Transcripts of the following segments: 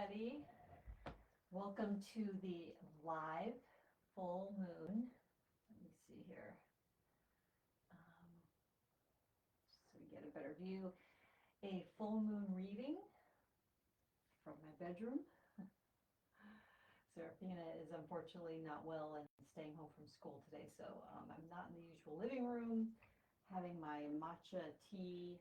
everybody. Welcome to the live full moon. Let me see here. So we get a better view. A full moon reading from my bedroom. Serafina is unfortunately not well and staying home from school today, so I'm not in the usual living room having my matcha tea.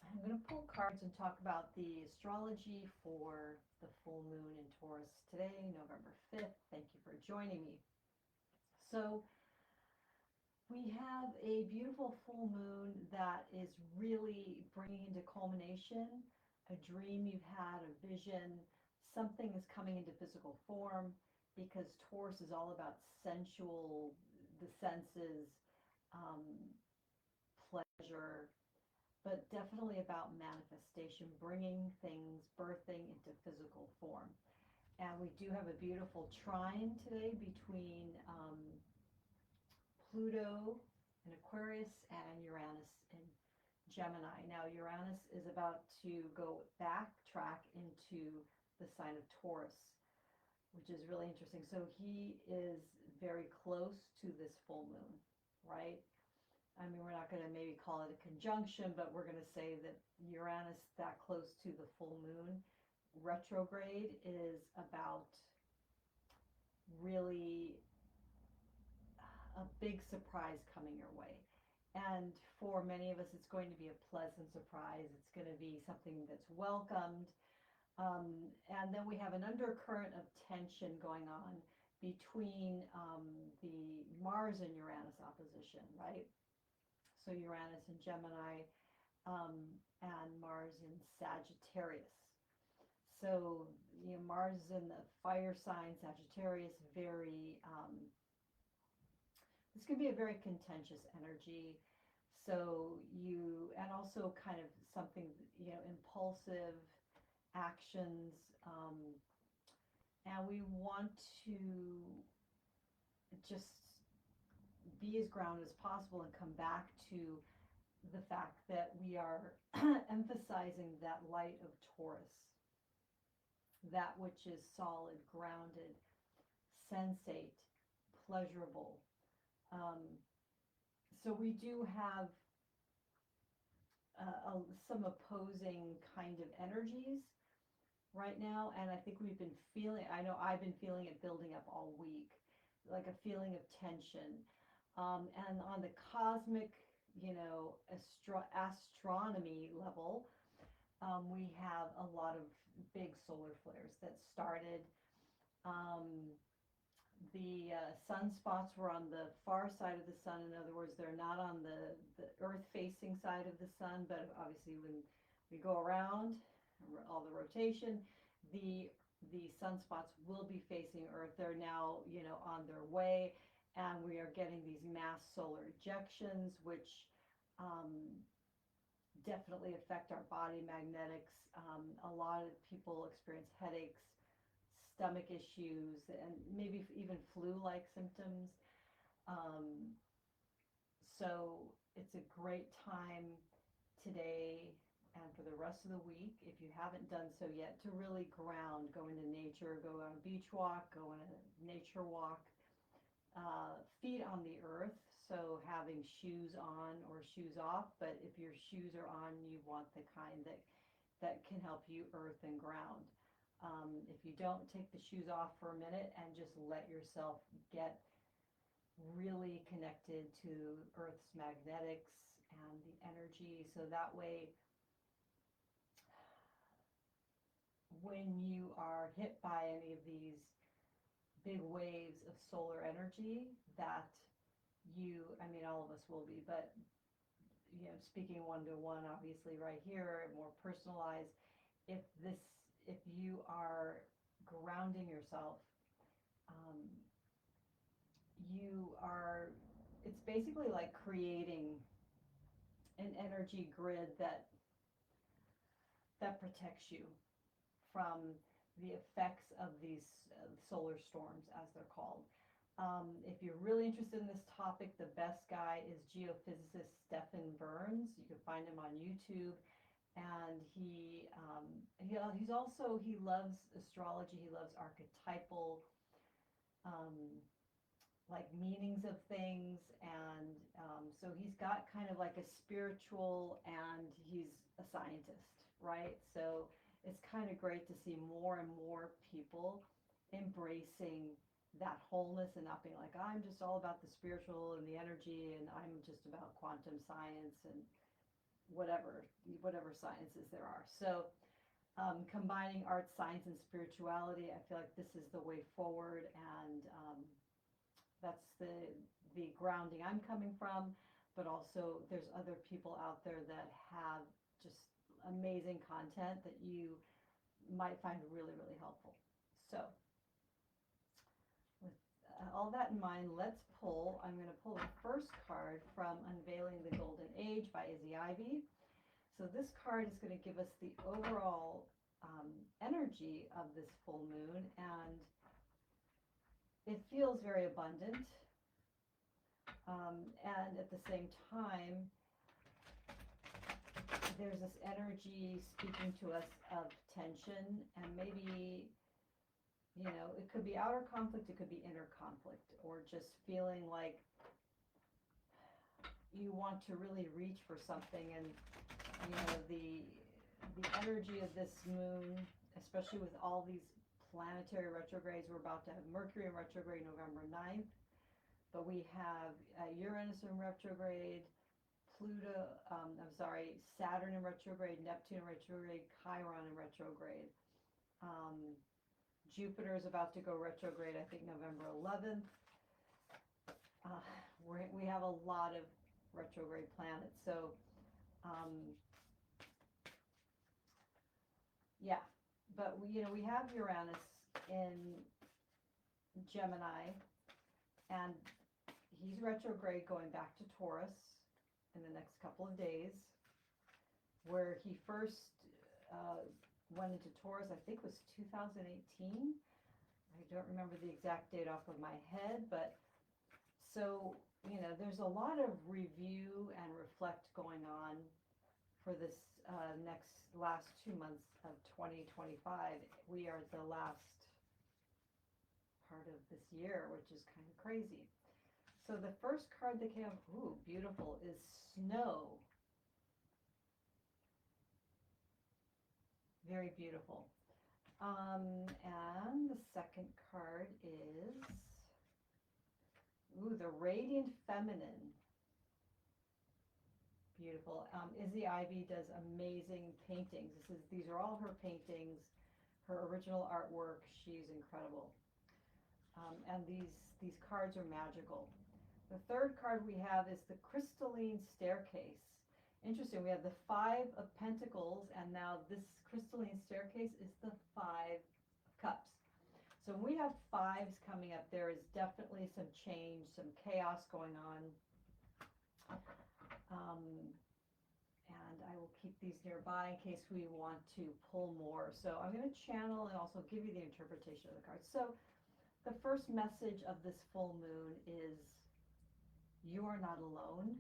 I'm going to pull cards and talk about the astrology for the full moon in Taurus today, November 5th. Thank you for joining me. So we have a beautiful full moon that is really bringing into culmination a dream you've had, a vision. Something is coming into physical form because Taurus is all about sensual, the senses, pleasure, but definitely about manifestation, bringing things, birthing into physical form. And we do have a beautiful trine today between Pluto in Aquarius and Uranus in Gemini. Now, Uranus is about to go backtrack into the sign of Taurus, which is really interesting. So he is very close to this full moon, right? I mean, we're not going to maybe call it a conjunction, but we're going to say that Uranus that close to the full moon. Retrograde is about really a big surprise coming your way. And for many of us, it's going to be a pleasant surprise. It's going to be something that's welcomed. And then we have an undercurrent of tension going on between the Mars and Uranus opposition, right? So Uranus in Gemini and Mars in Sagittarius. So Mars is in the fire sign, Sagittarius, very this can be a very contentious energy. So and also kind of something, impulsive actions, and we want to just be as grounded as possible and come back to the fact that we are emphasizing that light of Taurus, that which is solid, grounded, sensate, pleasurable. So we do have some opposing kind of energies right now, and I think I know I've been feeling it building up all week, like a feeling of tension. And on the cosmic, astronomy level, we have a lot of big solar flares that started. The sunspots were on the far side of the sun. In other words, they're not on the Earth-facing side of the sun, but obviously when we go around, all the rotation, the sunspots will be facing Earth. They're now, on their way, and we are getting these mass solar ejections, which definitely affect our body magnetics. A lot of people experience headaches, stomach issues, and maybe even flu-like symptoms. So it's a great time today and for the rest of the week, if you haven't done so yet, to really ground, go into nature, go on a beach walk, go on a nature walk, feet on the earth, so having shoes on or shoes off, but if your shoes are on, you want the kind that can help you earth and ground. If you don't, take the shoes off for a minute and just let yourself get really connected to Earth's magnetics and the energy, so that way when you are hit by any of these big waves of solar energy that I mean, all of us will be, but speaking one-to-one, obviously right here, more personalized, if you are grounding yourself, it's basically like creating an energy grid that protects you from the effects of these solar storms, as they're called. If you're really interested in this topic, the best guy is geophysicist Stephen Burns. You can find him on YouTube, and he he's also, he loves astrology, he loves archetypal, um, like meanings of things, and so he's got kind of like a spiritual, and he's a scientist, right? So it's kind of great to see more and more people embracing that wholeness and not being like, I'm just all about the spiritual and the energy, and I'm just about quantum science and whatever sciences there are. So combining art, science, and spirituality, I feel like this is the way forward, and that's the grounding I'm coming from. But also, there's other people out there that have just amazing content that you might find really, really helpful. So, with all that in mind, let's pull. I'm going to pull the first card from Unveiling the Golden Age by Izzy Ivy. So this card is going to give us the overall energy of this full moon, and it feels very abundant, and at the same time there's this energy speaking to us of tension, and maybe, you know, it could be outer conflict, it could be inner conflict, or just feeling like you want to really reach for something. And you know, the energy of this moon, especially with all these planetary retrogrades. We're about to have Mercury in retrograde November 9th, but we have Uranus in retrograde, Saturn in retrograde, Neptune in retrograde, Chiron in retrograde. Jupiter is about to go retrograde, I think, November 11th. We have a lot of retrograde planets. So, yeah, but we have Uranus in Gemini, and he's retrograde going back to Taurus in the next couple of days, where he first went into Taurus, I think was 2018. I don't remember the exact date off of my head, but so, there's a lot of review and reflect going on for this last 2 months of 2025. We are at the last part of this year, which is kind of crazy. So the first card that came up, ooh, beautiful, is Snow. Very beautiful. And the second card is, ooh, the Radiant Feminine. Beautiful. Izzy Ivy does amazing paintings. These are all her paintings, her original artwork. She's incredible. And these cards are magical. The third card we have is the Crystalline Staircase. Interesting. We have the Five of Pentacles, and now this Crystalline Staircase is the Five of Cups. So when we have fives coming up, there is definitely some change, some chaos going on. And I will keep these nearby in case we want to pull more. So I'm going to channel and also give you the interpretation of the cards. So the first message of this full moon is, you are not alone.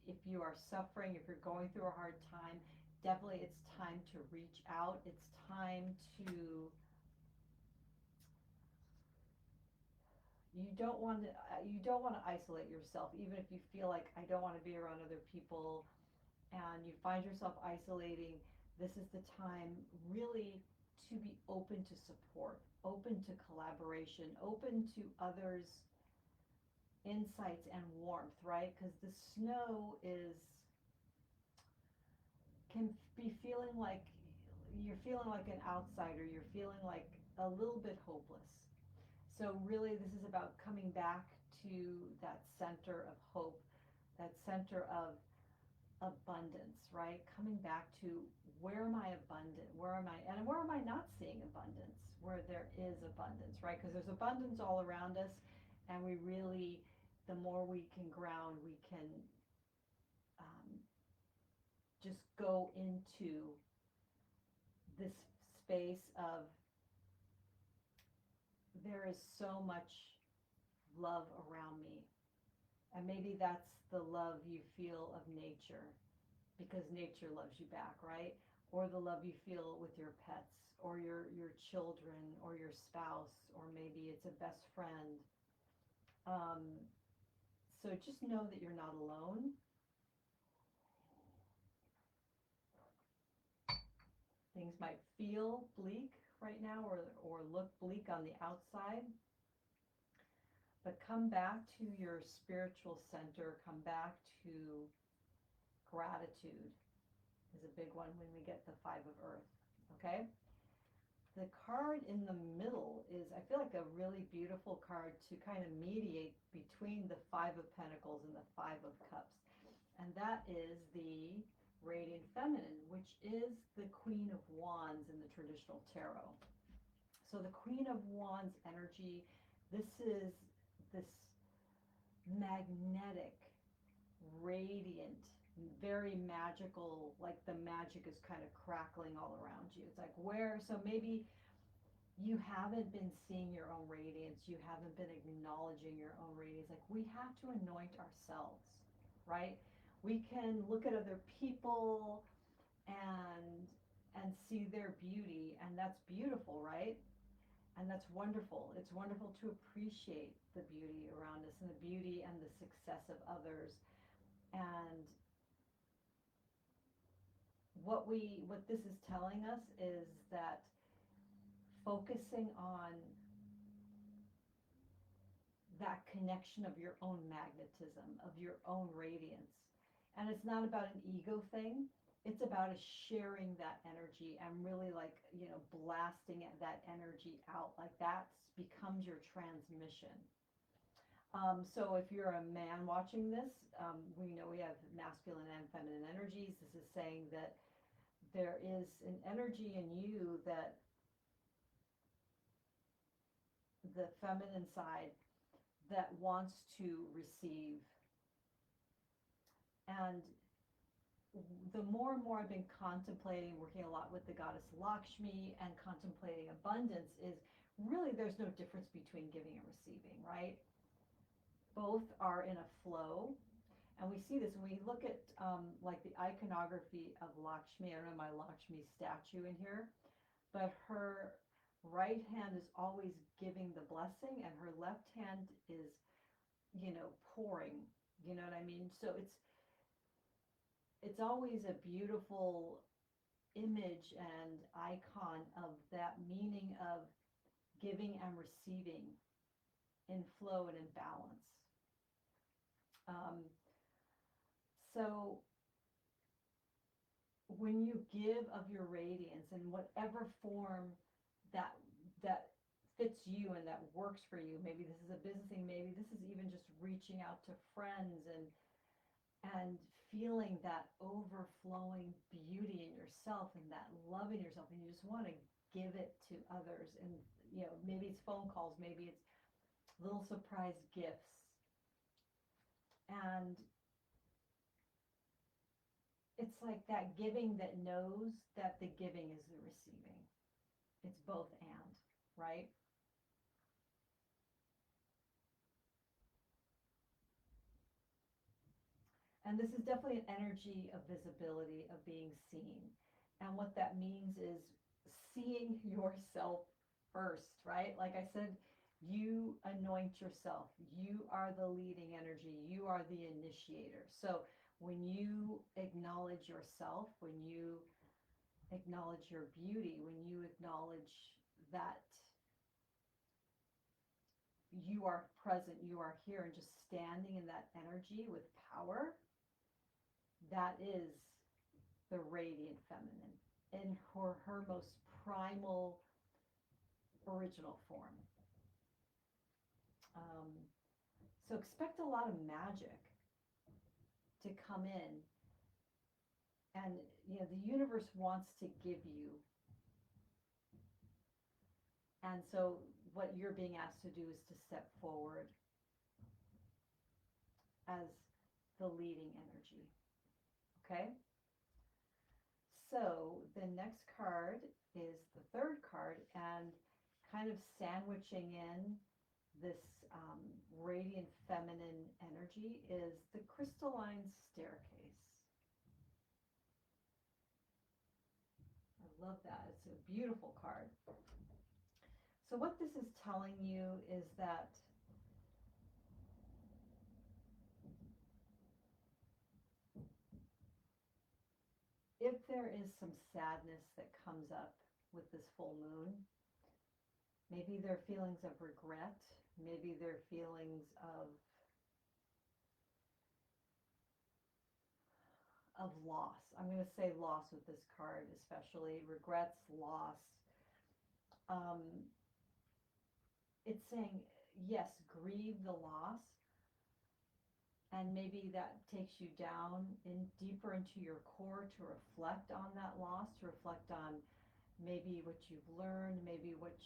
If you are suffering, if you're going through a hard time, definitely it's time to reach out. It's time to, you don't want to isolate yourself, even if you feel like, I don't want to be around other people, and you find yourself isolating. This is the time really to be open to support, open to collaboration, open to others' insights and warmth, right? Because the snow can be feeling like you're feeling like an outsider, you're feeling like a little bit hopeless. So really this is about coming back to that center of hope, that center of abundance, right? Coming back to, where am I abundant? Where am I not seeing abundance? Where there is abundance, right? Because there's abundance all around us, and we really, the more we can ground, we can just go into this space of, there is so much love around me. And maybe that's the love you feel of nature, because nature loves you back, right? or the love you feel with your pets, or your children, or your spouse, or maybe it's a best friend. Um, so just know that you're not alone. Things might feel bleak right now, or look bleak on the outside, but come back to your spiritual center, come back to gratitude is a big one when we get the Five of Earth, okay? The card in the middle is, I feel like, a really beautiful card to kind of mediate between the Five of Pentacles and the Five of Cups. And that is the Radiant Feminine, which is the Queen of Wands in the traditional tarot. So the Queen of Wands energy, this is this magnetic, radiant, very magical, like the magic is kind of crackling all around you. It's like so maybe you haven't been seeing your own radiance, you haven't been acknowledging your own radiance. Like, we have to anoint ourselves, right? We can look at other people and see their beauty, and that's beautiful, right? And that's wonderful. It's wonderful to appreciate the beauty around us and the beauty and the success of others. And what this is telling us is that focusing on that connection of your own magnetism, of your own radiance. And it's not about an ego thing. It's about sharing that energy and really, like, blasting that energy out. Like, that becomes your transmission. So if you're a man watching this, we know we have masculine and feminine energies. This is saying that there is an energy in you that the feminine side that wants to receive. And the more and more I've been contemplating, working a lot with the goddess Lakshmi and contemplating abundance, is really there's no difference between giving and receiving, right? Both are in a flow. And we see this when we look at like the iconography of Lakshmi. I don't have my Lakshmi statue in here, but her right hand is always giving the blessing and her left hand is, pouring, you know what I mean? So it's always a beautiful image and icon of that meaning of giving and receiving in flow and in balance. So when you give of your radiance in whatever form that fits you and that works for you, maybe this is a business thing, maybe this is even just reaching out to friends and feeling that overflowing beauty in yourself and that love in yourself, and you just want to give it to others. And maybe it's phone calls, maybe it's little surprise gifts. And it's like that giving that knows that the giving is the receiving. It's both and, right? And this is definitely an energy of visibility, of being seen. And what that means is seeing yourself first, right? Like I said, you anoint yourself. You are the leading energy. You are the initiator. So when you acknowledge yourself, when you acknowledge your beauty, when you acknowledge that you are present, you are here, and just standing in that energy with power, that is the radiant feminine in her most primal, original form. So expect a lot of magic to come in, and the universe wants to give you. And so what you're being asked to do is to step forward as the leading energy. Okay? So the next card is the third card, and kind of sandwiching in this radiant feminine energy is the crystalline staircase. Love that. It's a beautiful card. So what this is telling you is that if there is some sadness that comes up with this full moon, maybe they're feelings of regret, maybe they're feelings of loss. I'm going to say loss with this card, especially regrets, loss. It's saying, yes, grieve the loss, and maybe that takes you down in deeper into your core to reflect on that loss, to reflect on maybe what you've learned, maybe what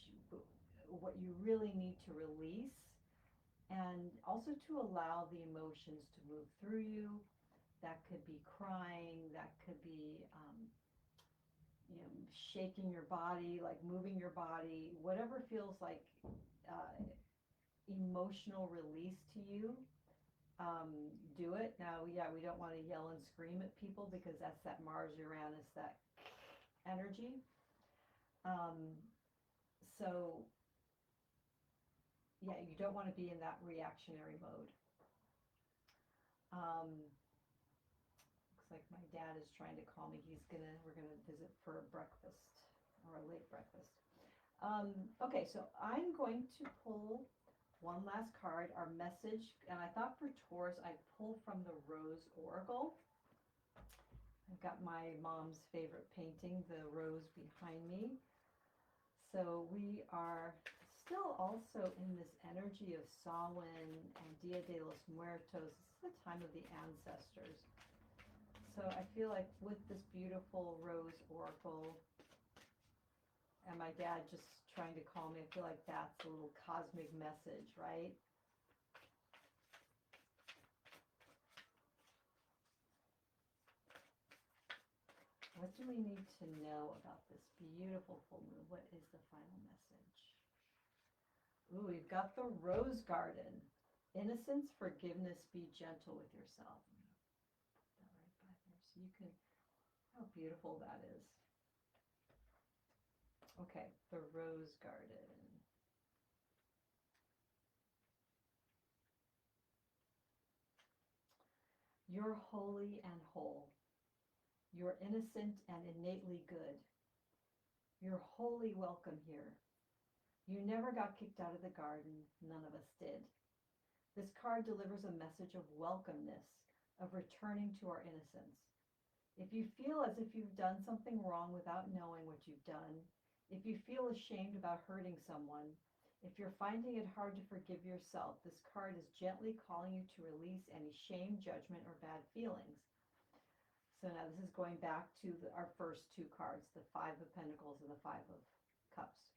you really need to release, and also to allow the emotions to move through you. That could be crying, that could be shaking your body, like moving your body, whatever feels like emotional release to you. Do it. Now, yeah, we don't want to yell and scream at people because that's that Mars Uranus, that energy. So yeah, you don't want to be in that reactionary mode. Looks like my dad is trying to call me. We're gonna visit for a breakfast, or a late breakfast. Okay, so I'm going to pull one last card, our message, and I thought for Taurus I'd pull from the Rose Oracle. I've got my mom's favorite painting, the rose, behind me. So we are still also in this energy of Samhain and Dia de los Muertos. This is the time of the ancestors. So I feel like with this beautiful Rose Oracle, and my dad just trying to call me, I feel like that's a little cosmic message, right? What do we need to know about this beautiful full moon? What is the final message? Ooh, we've got the Rose Garden. Innocence, forgiveness, be gentle with yourself. I'm going to put that right by there so you can, how beautiful that is. Okay, the Rose Garden. You're holy and whole. You're innocent and innately good. You're wholly welcome here. You never got kicked out of the garden. None of us did. This card delivers a message of welcomeness, of returning to our innocence. If you feel as if you've done something wrong without knowing what you've done, if you feel ashamed about hurting someone, if you're finding it hard to forgive yourself, this card is gently calling you to release any shame, judgment, or bad feelings. So now this is going back to our first two cards, the Five of Pentacles and the Five of Cups.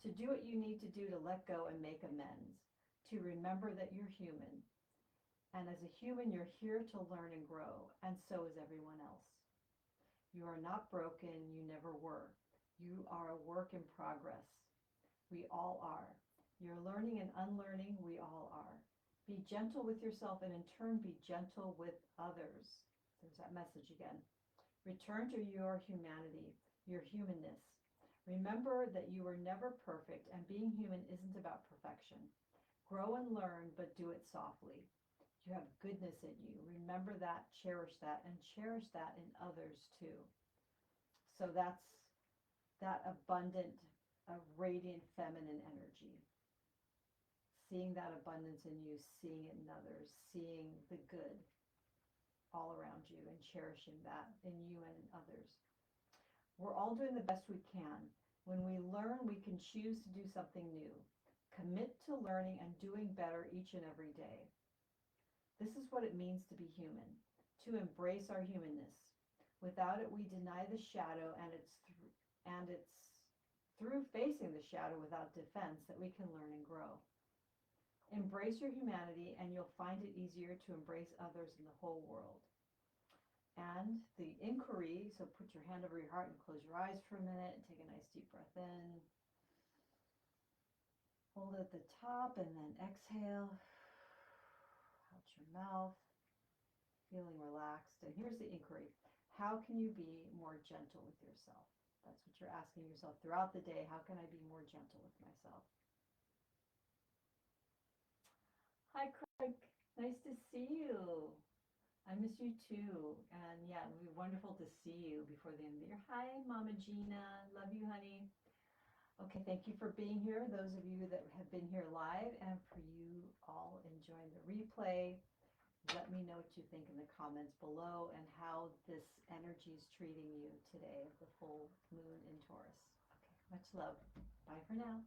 To do what you need to do to let go and make amends, to remember that you're human. And as a human, you're here to learn and grow, and so is everyone else. You are not broken, you never were. You are a work in progress. We all are. You're learning and unlearning, we all are. Be gentle with yourself and in turn be gentle with others. There's that message again. Return to your humanity, your humanness. Remember that you were never perfect and being human isn't about perfection. Grow and learn, but do it softly. You have goodness in you. Remember that, and cherish that in others too. So that's that abundant, radiant feminine energy. Seeing that abundance in you, seeing it in others, seeing the good all around you and cherishing that in you and in others. We're all doing the best we can. When we learn, we can choose to do something new. Commit to learning and doing better each and every day. This is what it means to be human, to embrace our humanness. Without it, we deny the shadow, and it's through facing the shadow without defense that we can learn and grow. Embrace your humanity, and you'll find it easier to embrace others in the whole world. And the inquiry, so put your hand over your heart and close your eyes for a minute and take a nice deep breath in. Hold it at the top and then exhale out your mouth. feeling relaxed. And here's the inquiry. How can you be more gentle with yourself? That's what you're asking yourself throughout the day. How can I be more gentle with myself? Hi, Craig. Nice to see you. I miss you too. And yeah, it would be wonderful to see you before the end of the year. Hi, Mama Gina. Love you, honey. Okay, thank you for being here, those of you that have been here live, and for you all enjoying the replay. Let me know what you think in the comments below and how this energy is treating you today, the full moon in Taurus. Okay, much love. Bye for now.